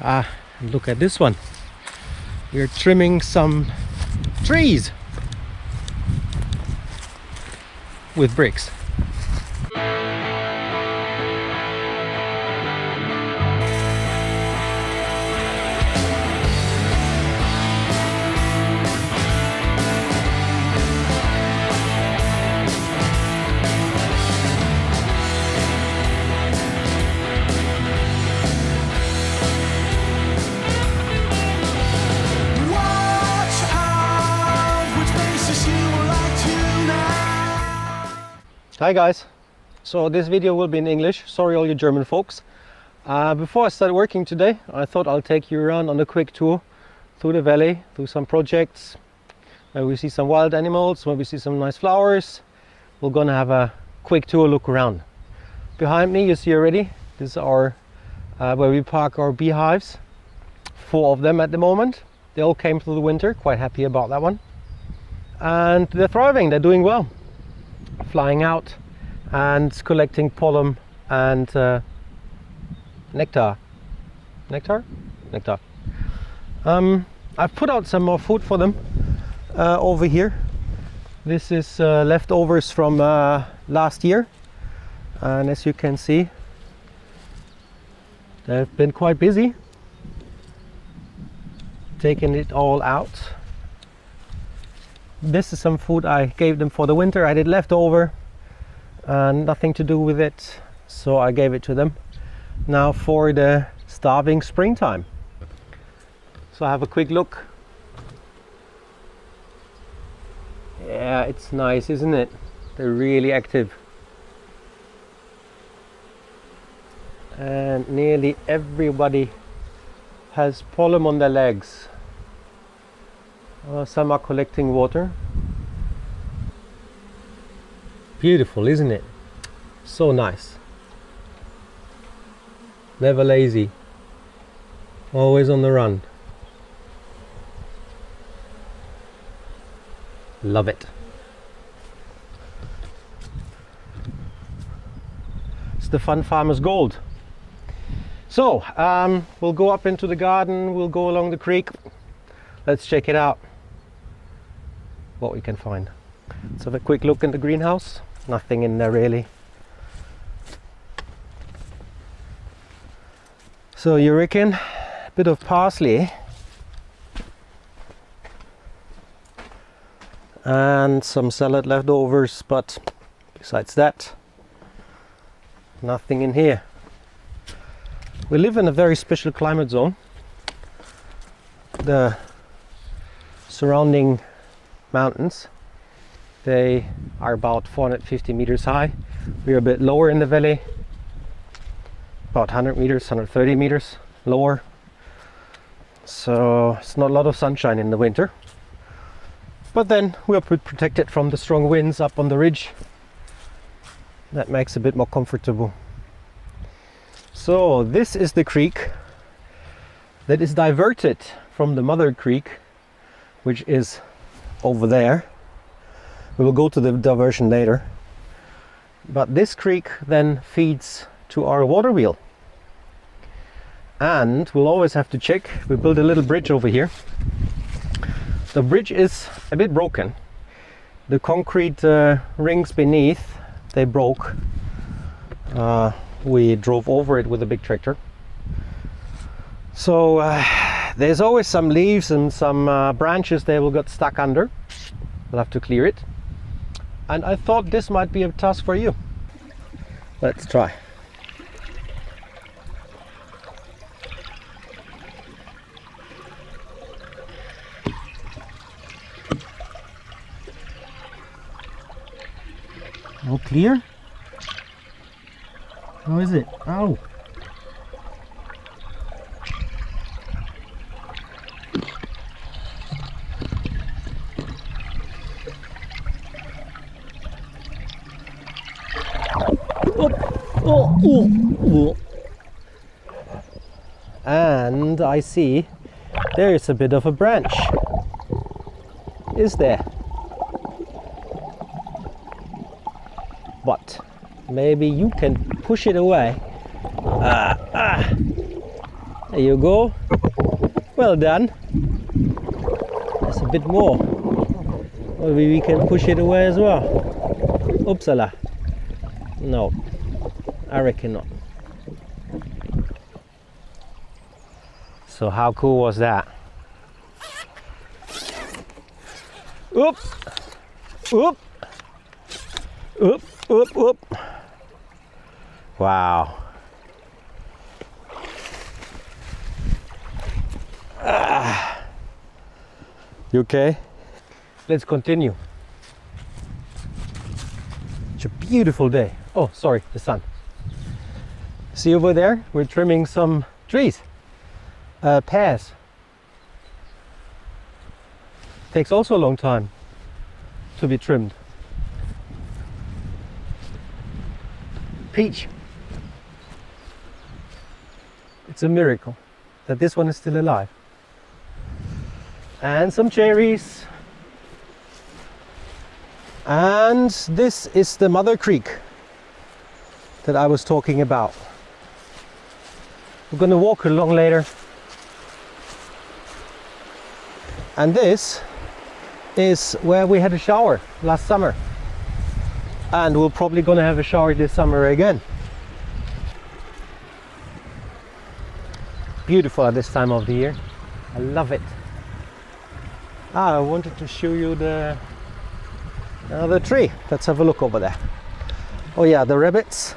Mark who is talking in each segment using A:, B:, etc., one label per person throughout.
A: Look at this one. We're trimming some trees with bricks. Hi guys, so this video will be in English, sorry all you German folks. Before I start working today, I thought I'll take you around on a quick tour through the valley, through some projects where we see some wild animals, where we see some nice flowers. We're gonna have a quick tour look around. Behind me you see already, this is our where we park our beehives. 4 of them at the moment. They all came through the winter, quite happy about that one. And they're thriving, they're doing well. Flying out and collecting pollen and nectar. I've put out some more food for them over here. This is leftovers from last year, and as you can see, they've been quite busy taking it all out. This is some food I gave them for the winter. I did leftover and nothing to do with it, so I gave it to them now for the starving springtime. So have a quick look. Yeah, it's nice, isn't it? They're really active, and nearly everybody has pollen on their legs. Some are collecting water. Beautiful, isn't it? So nice. Never lazy. Always on the run. Love it. It's the fun farmer's gold. So, we'll go up into the garden, we'll go along the creek. Let's check it out, what we can find. Let's have a quick look in the greenhouse. Nothing in there really. So you reckon a bit of parsley and some salad leftovers, but besides that, nothing in here. We live in a very special climate zone. The surrounding mountains, they are about 450 meters high. We're a bit lower in the valley, about 100 meters, 130 meters lower. So it's not a lot of sunshine in the winter, but then we're protected from the strong winds up on the ridge. That makes it a bit more comfortable. So this is the creek that is diverted from the mother creek, which is over there. We will go to the diversion later, but this creek then feeds to our water wheel, and we'll always have to check. We built a little bridge over here. The bridge is a bit broken. The concrete rings beneath, they broke. We drove over it with a big tractor. So there's always some leaves and some branches they will get stuck under. We'll have to clear it. And I thought this might be a task for you. Let's try. All clear? How is it? Ow! And I see there is a bit of a branch. Is there? But maybe you can push it away. There you go. Well done. There's a bit more. Maybe we can push it away as well. Upsala. No, I reckon not. So how cool was that? Oop! Oop! Oop! Oop! Oop! Wow! You okay? Let's continue. It's a beautiful day. Oh, sorry, the sun. See over there? We're trimming some trees. Pears. Takes also a long time to be trimmed. Peach. It's a miracle that this one is still alive. And some cherries. And this is the mother creek that I was talking about. We're gonna walk along later. And this is where we had a shower last summer. And we're probably gonna have a shower this summer again. Beautiful at this time of the year. I love it. I wanted to show you the tree. Let's have a look over there. Oh yeah, the rabbits.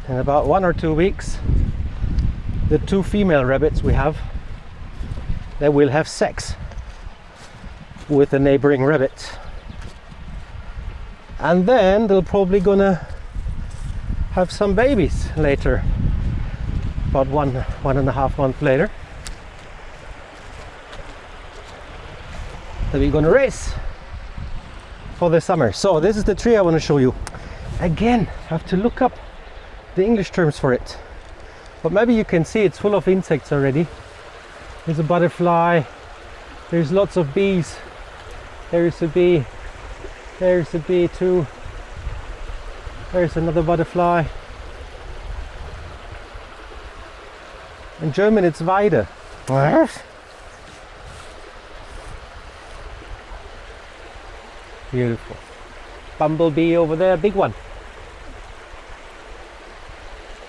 A: In about 1 or 2 weeks, the 2 female rabbits we have, they will have sex with the neighboring rabbit. And then they're probably gonna have some babies later. About 1.5 months later, that we're gonna raise for the summer. So this is the tree I want to show you. Again, I have to look up the English terms for it, but maybe you can see it's full of insects already. There's a butterfly, there's lots of bees, there's a bee, there's a bee too, there's another butterfly. In German it's Weide. Beautiful. Bumblebee over there, big one.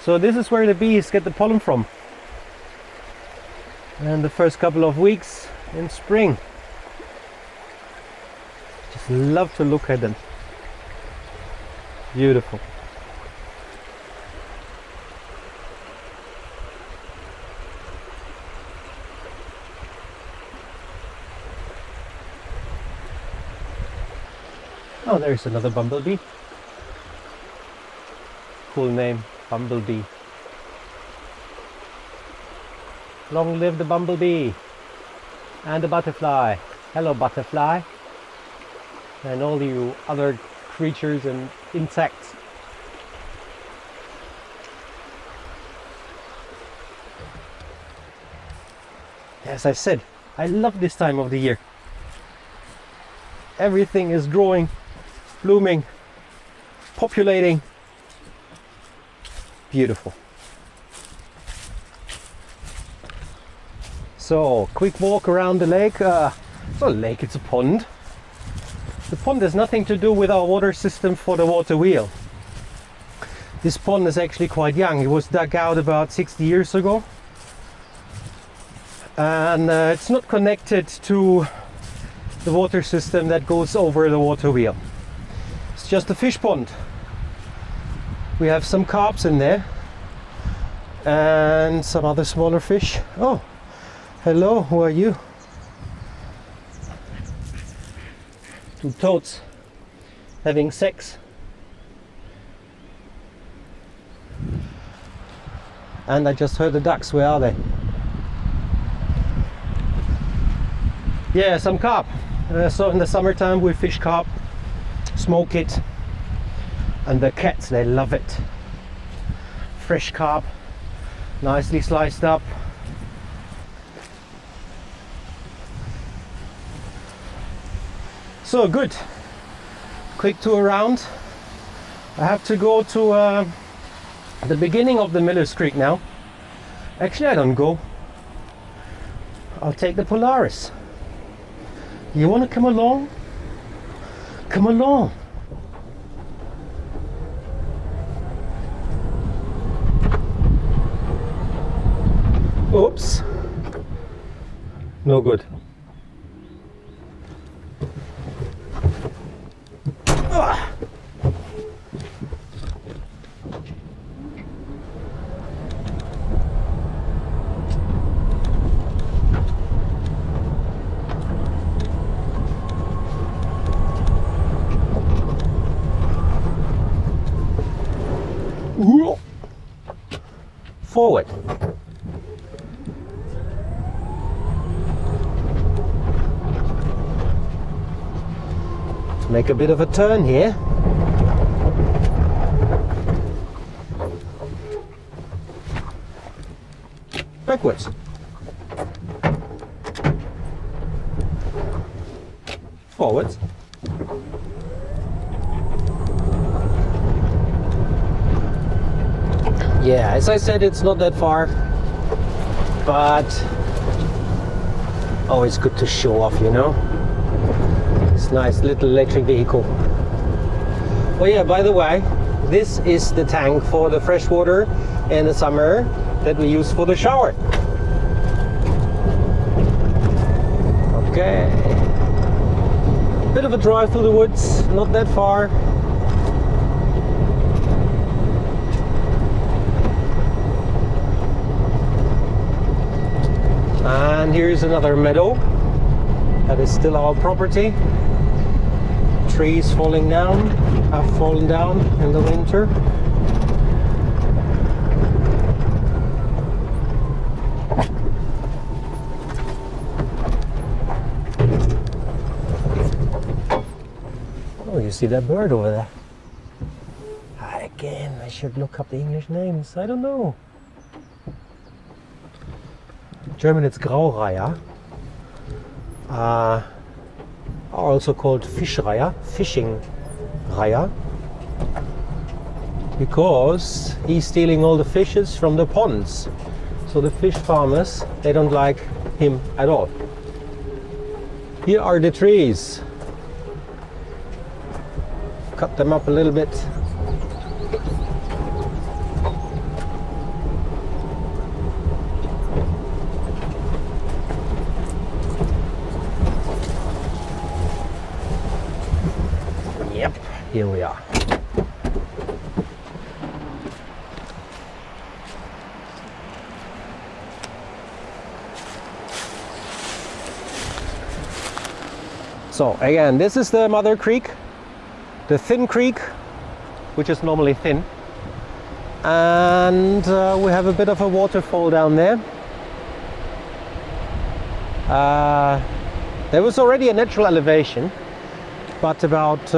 A: So this is where the bees get the pollen from. And the first couple of weeks in spring. Just love to look at them. Beautiful. Oh, there's another bumblebee. Cool name, Bumblebee. Long live the bumblebee and the butterfly. Hello, butterfly. And all you other creatures and insects. As I said, I love this time of the year. Everything is growing, blooming, populating. Beautiful. So, quick walk around the lake. It's not a lake, it's a pond. The pond has nothing to do with our water system for the water wheel. This pond is actually quite young. It was dug out about 60 years ago. And it's not connected to the water system that goes over the water wheel. It's just a fish pond. We have some carps in there and some other smaller fish. Oh, hello, who are you? Two toads having sex. And I just heard the ducks. Where are they? Yeah, some carp. So in the summertime we fish carp, smoke it, and the cats, they love it. Fresh carp, nicely sliced up. So good. Quick tour around. I have to go to the beginning of the Miller's Creek now. Actually, I don't go. I'll take the Polaris. You want to come along? Come along. Oops. No good. Ah. Forward. Make a bit of a turn here. Backwards. Forwards. Yeah, as I said, it's not that far, but always good to show off, you know. This nice little electric vehicle. Oh yeah, by the way, this is the tank for the fresh water in the summer that we use for the shower. Okay. Bit of a drive through the woods, not that far. And here's another meadow that is still our property. Trees falling down, have fallen down in the winter. Oh, you see that bird over there? Again, I should look up the English names. I don't know. German, it's Graureiher, are also called Fischreiher, fishing Reiher, because he's stealing all the fishes from the ponds. So the fish farmers, they don't like him at all. Here are the trees. Cut them up a little bit. Here we are. So again, this is the mother creek, the Thin Creek, which is normally thin. And we have a bit of a waterfall down there. There was already a natural elevation, but about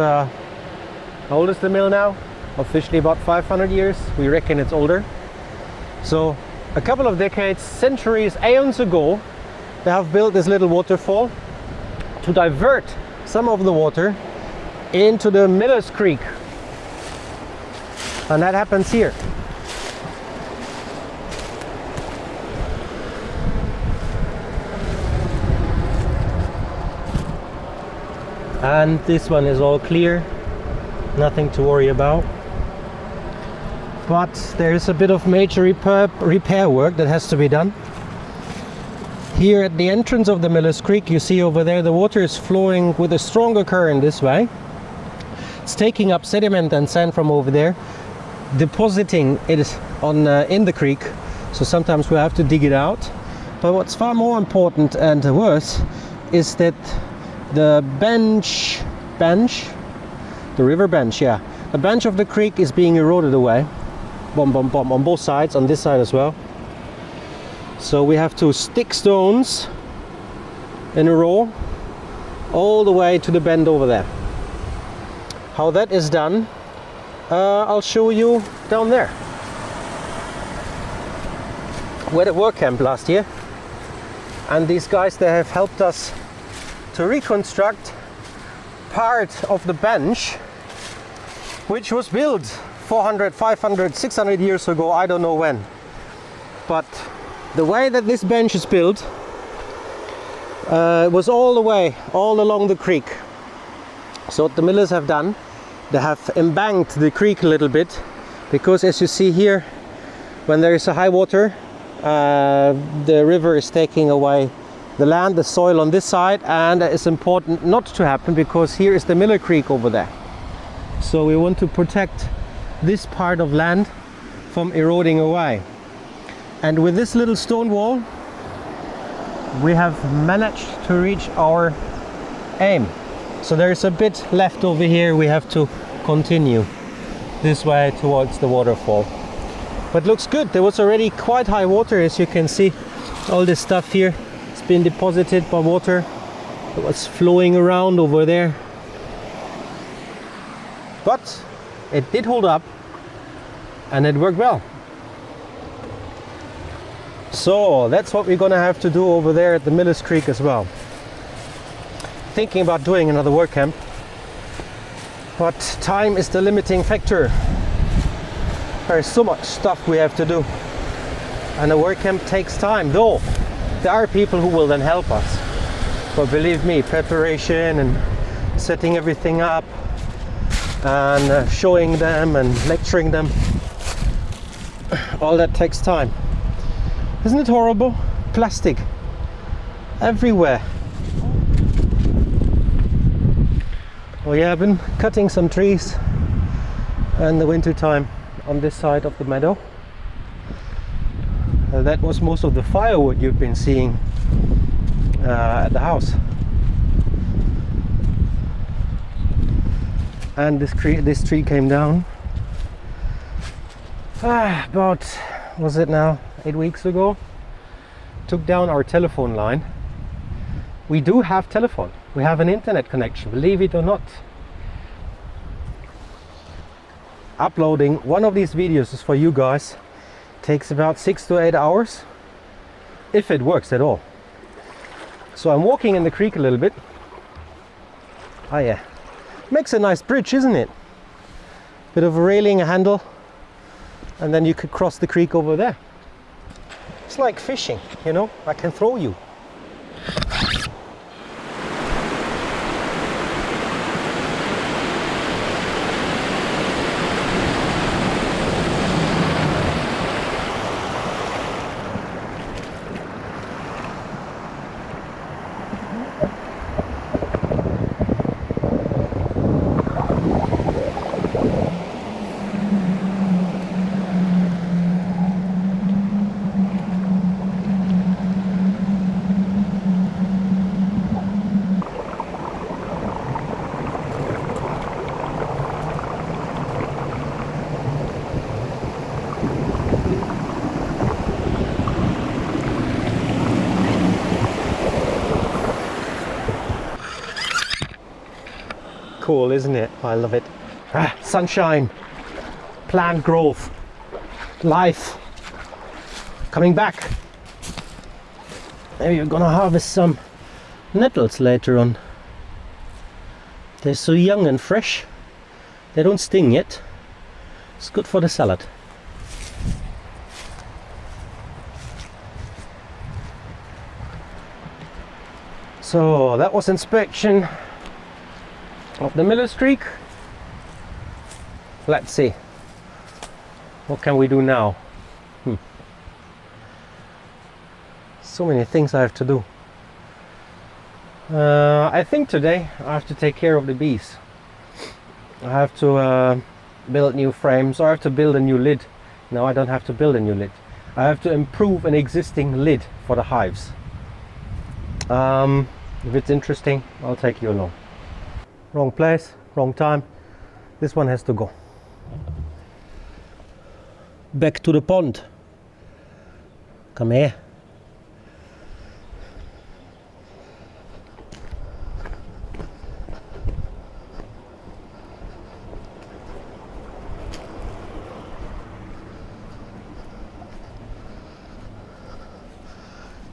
A: how old is the mill now? Officially about 500 years. We reckon it's older. So a couple of decades, centuries, aeons ago, they have built this little waterfall to divert some of the water into the Miller's Creek. And that happens here. And this one is all clear. Nothing to worry about, but there's a bit of major repair work that has to be done. Here at the entrance of the Miller's Creek, you see over there the water is flowing with a stronger current this way. It's taking up sediment and sand from over there, depositing it on in the creek, so sometimes we have to dig it out. But what's far more important and worse is that the the river bench, yeah. The bench of the creek is being eroded away. Bom, bom, bom, on both sides, on this side as well. So we have to stick stones in a row all the way to the bend over there. How that is done, I'll show you down there. We had a work camp last year, and these guys, they have helped us to reconstruct part of the bench which was built 400, 500, 600 years ago, I don't know when. But the way that this bench is built was all the way, all along the creek. So what the millers have done, they have embanked the creek a little bit, because as you see here, when there is a high water, the river is taking away the land, the soil on this side, and it's important not to happen because here is the Miller Creek over there. So we want to protect this part of land from eroding away. And with this little stone wall, we have managed to reach our aim. So there's a bit left over here, we have to continue this way towards the waterfall. But looks good. There was already quite high water, as you can see. All this stuff here, it's been deposited by water. It was flowing around over there. But it did hold up and it worked well. So that's what we're gonna have to do over there at the Millers Creek as well. Thinking about doing another work camp, but time is the limiting factor. There's so much stuff we have to do, and a work camp takes time, though there are people who will then help us. But believe me, preparation and setting everything up and showing them and lecturing them, all that takes time. Isn't it horrible? Plastic everywhere. Oh yeah, I've been cutting some trees in the winter time on this side of the meadow. That was most of the firewood you've been seeing at the house. And this tree came down about, was it now, 8 weeks ago? Took down our telephone line. We do have telephone. We have an internet connection, believe it or not. Uploading one of these videos is for you guys takes about 6 to 8 hours, if it works at all. So I'm walking in the creek a little bit. Oh yeah, makes a nice bridge, isn't it? Bit of a railing, a handle, and then you could cross the creek over there. It's like fishing, you know, I can throw you. Cool, isn't it? I love it. Sunshine, plant growth, life coming back. Maybe we're gonna harvest some nettles later on. They're so young and fresh. They don't sting yet. It's good for the salad. So that was inspection of the Millers Creek. Let's see, what can we do now? So many things I have to do. I think today I have to take care of the bees. I have to build new frames, or I have to build a new lid. No, I don't have to build a new lid. I have to improve an existing lid for the hives. If it's interesting, I'll take you along. Wrong place, wrong time. This one has to go. Back to the pond. Come here.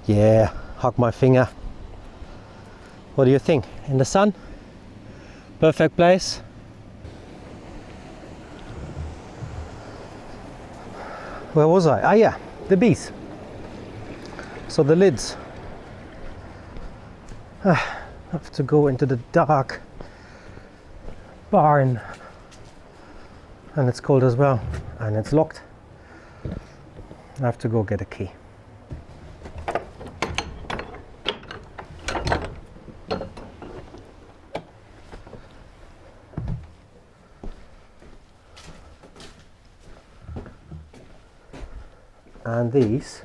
A: Yeah, hug my finger. What do you think? In the sun? Perfect place. Where was I? Ah yeah, the bees. So the lids. I have to go into the dark barn, and it's cold as well, and it's locked. I have to go get a key. And these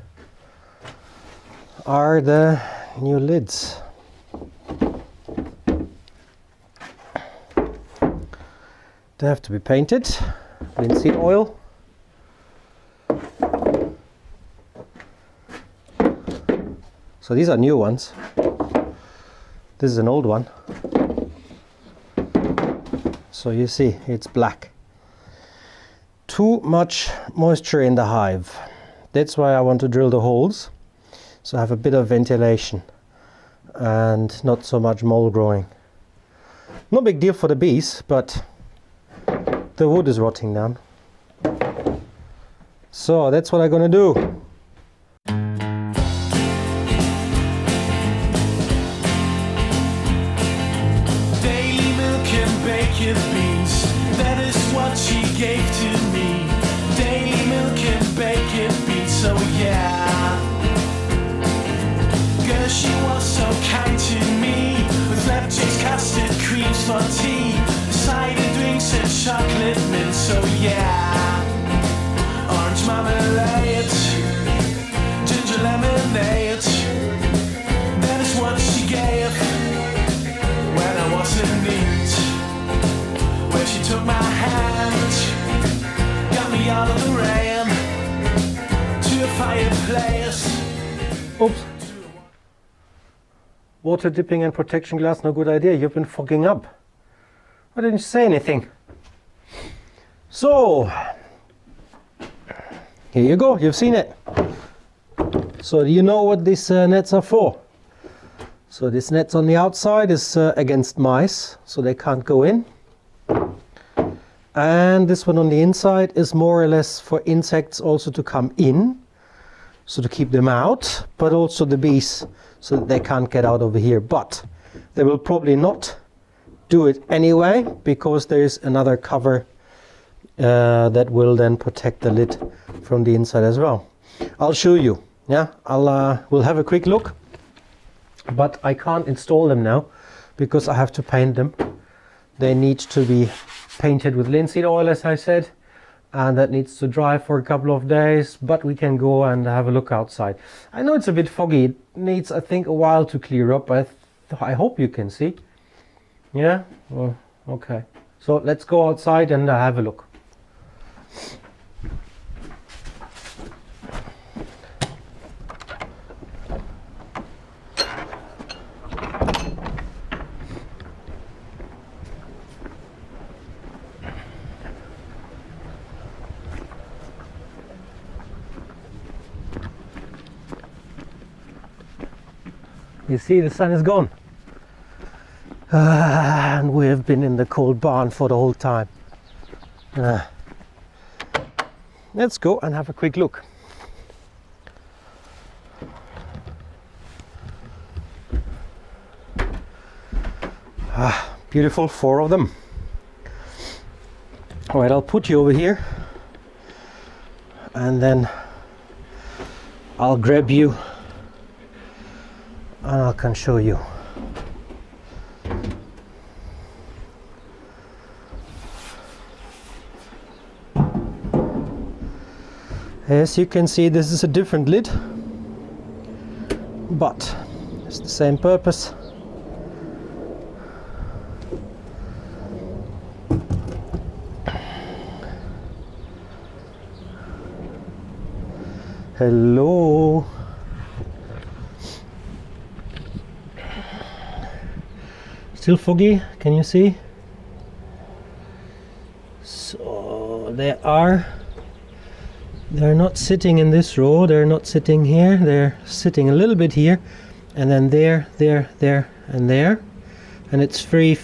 A: are the new lids. They have to be painted, linseed oil. So these are new ones. This is an old one. So you see, it's black. Too much moisture in the hive. That's why I want to drill the holes, so I have a bit of ventilation and not so much mold growing. No big deal for the bees, but the wood is rotting down. So that's what I'm gonna do.
B: Daily milk and bacon beans, that is what she gave to me. Daily milk and bacon beans, so yeah. Girl, she was so kind to me, with lemons, custard creams for tea, cider drinks and chocolate mint, so yeah. Orange marmalade, ginger lemonade, that is what she gave when I was in need. When she took my hand, got me out of the rain, to a fireplace.
A: Oops. Water dipping and protection glass, no good idea. You've been fogging up. Why didn't you say anything? So, here you go, you've seen it. So you know what these nets are for. So this net's on the outside is against mice, so they can't go in. And this one on the inside is more or less for insects also to come in, so to keep them out, but also the bees, so that they can't get out over here. But they will probably not do it anyway, because there is another cover that will then protect the lid from the inside as well. I'll show you. Yeah, we'll have a quick look, but I can't install them now because I have to paint them. They need to be painted with linseed oil, as I said, and that needs to dry for a couple of days, but we can go and have a look outside. I know it's a bit foggy. It needs, I think, a while to clear up. I hope you can see. Yeah, well, okay. So let's go outside and have a look. You see, the sun is gone. And we have been in the cold barn for the whole time. Let's go and have a quick look. Beautiful, 4 of them. All right, I'll put you over here, and then I'll grab you and I can show you. As you can see, this is a different lid, but it's the same purpose. Hello. Still foggy, can you see? So they're not sitting in this row, they're not sitting here, they're sitting a little bit here, and then there, and there, and it's free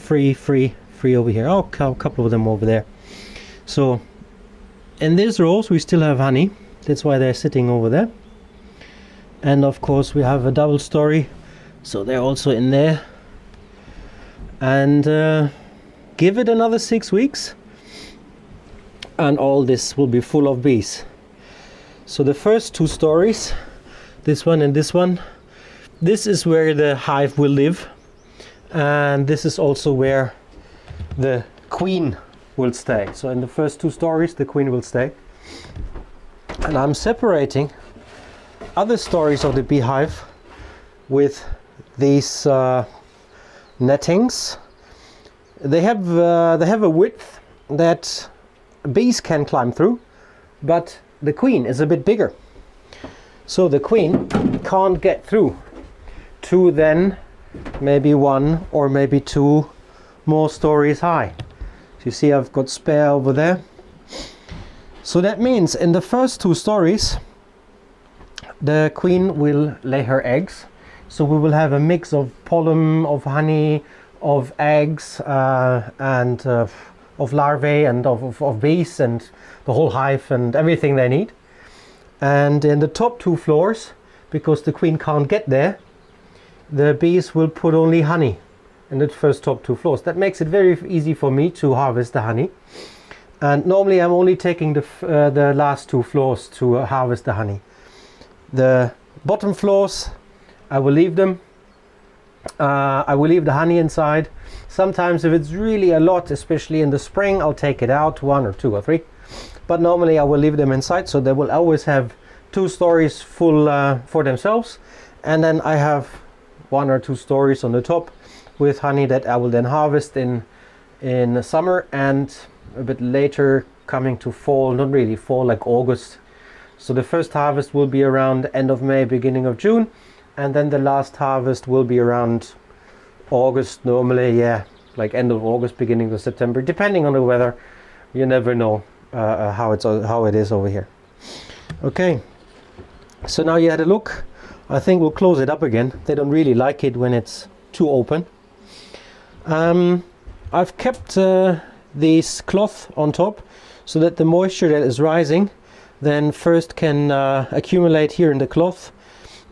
A: over here. Oh, a couple of them over there. So in these rows we still have honey, That's why they're sitting over there. And of course we have a double story, so they're also in there. And give it another 6 weeks and all this will be full of bees. So the first 2 stories, this one and this one, this is where the hive will live, and this is also where the queen will stay. So in the first 2 stories the queen will stay, and I'm separating other stories of the beehive with these nettings. They have a width that bees can climb through, but the queen is a bit bigger, so the queen can't get through to then maybe 1 or maybe 2 more stories high. So you see I've got spare over there. So that means in the first 2 stories the queen will lay her eggs. So we will have a mix of pollen, of honey, of eggs, and of larvae and of bees and the whole hive and everything they need. And in the top 2 floors, because the queen can't get there, the bees will put only honey in the first top 2 floors. That makes it very easy for me to harvest the honey. And normally I'm only taking the last 2 floors to harvest the honey. The bottom floors, I will leave them. I will leave the honey inside. Sometimes if it's really a lot, especially in the spring, I'll take it out, 1 or 2 or 3. But normally I will leave them inside, so they will always have 2 stories full for themselves. And then I have 1 or 2 stories on the top with honey that I will then harvest in summer, and a bit later coming to fall, not really fall, like August. So the first harvest will be around end of May, beginning of June, and then the last harvest will be around August normally, yeah, like end of August, beginning of September, depending on the weather. You never know how it is over here. Okay, so now you had a look. I think we'll close it up again. They don't really like it when it's too open. I've kept this cloth on top so that the moisture that is rising then first can accumulate here in the cloth.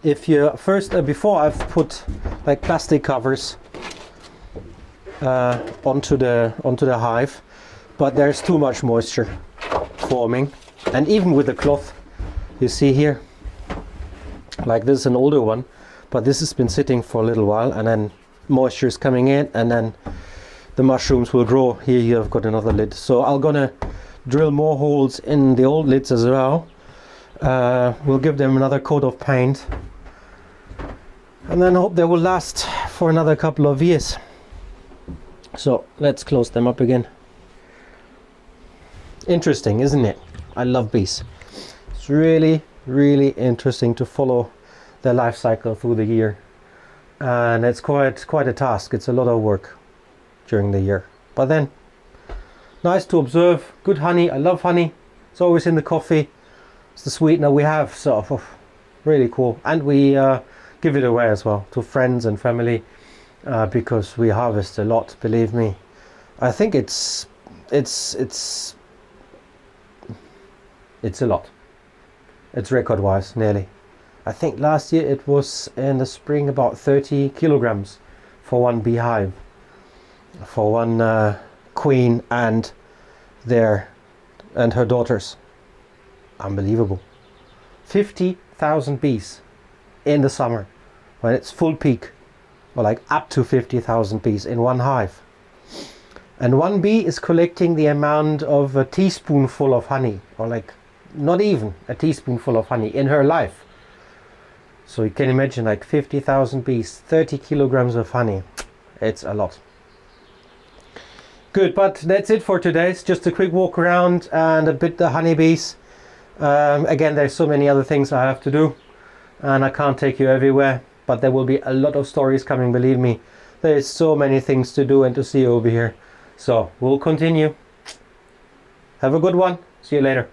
A: If you first before I've put like plastic covers onto the hive, but there's too much moisture forming, and even with the cloth, you see here, like this is an older one, but this has been sitting for a little while, and then moisture is coming in, and then the mushrooms will grow. Here you have got another lid, so I'm gonna drill more holes in the old lids as well. We'll give them another coat of paint, and then hope they will last for another couple of years. So let's close them up again. Interesting, isn't it? I love bees. It's really, really interesting to follow their life cycle through the year, and it's quite a task. It's a lot of work during the year, but then nice to observe. Good honey. I love honey. It's always in the coffee. It's the sweetener we have, so really cool. And we give it away as well to friends and family because we harvest a lot, believe me. I think it's a lot. It's record-wise, nearly. I think last year it was in the spring about 30 kilograms for one beehive, for one queen and her daughters. Unbelievable. 50,000 bees in the summer when it's full peak, or like up to 50,000 bees in one hive. And one bee is collecting the amount of a teaspoonful of honey, or like not even a teaspoonful of honey in her life. So you can imagine, like 50,000 bees, 30 kilograms of honey. It's a lot. Good, but that's it for today. It's just a quick walk around and a bit the honeybees. Again, there's so many other things I have to do, and I can't take you everywhere, but there will be a lot of stories coming, believe me. There's so many things to do and to see over here. So we'll continue. Have a good one. See you later.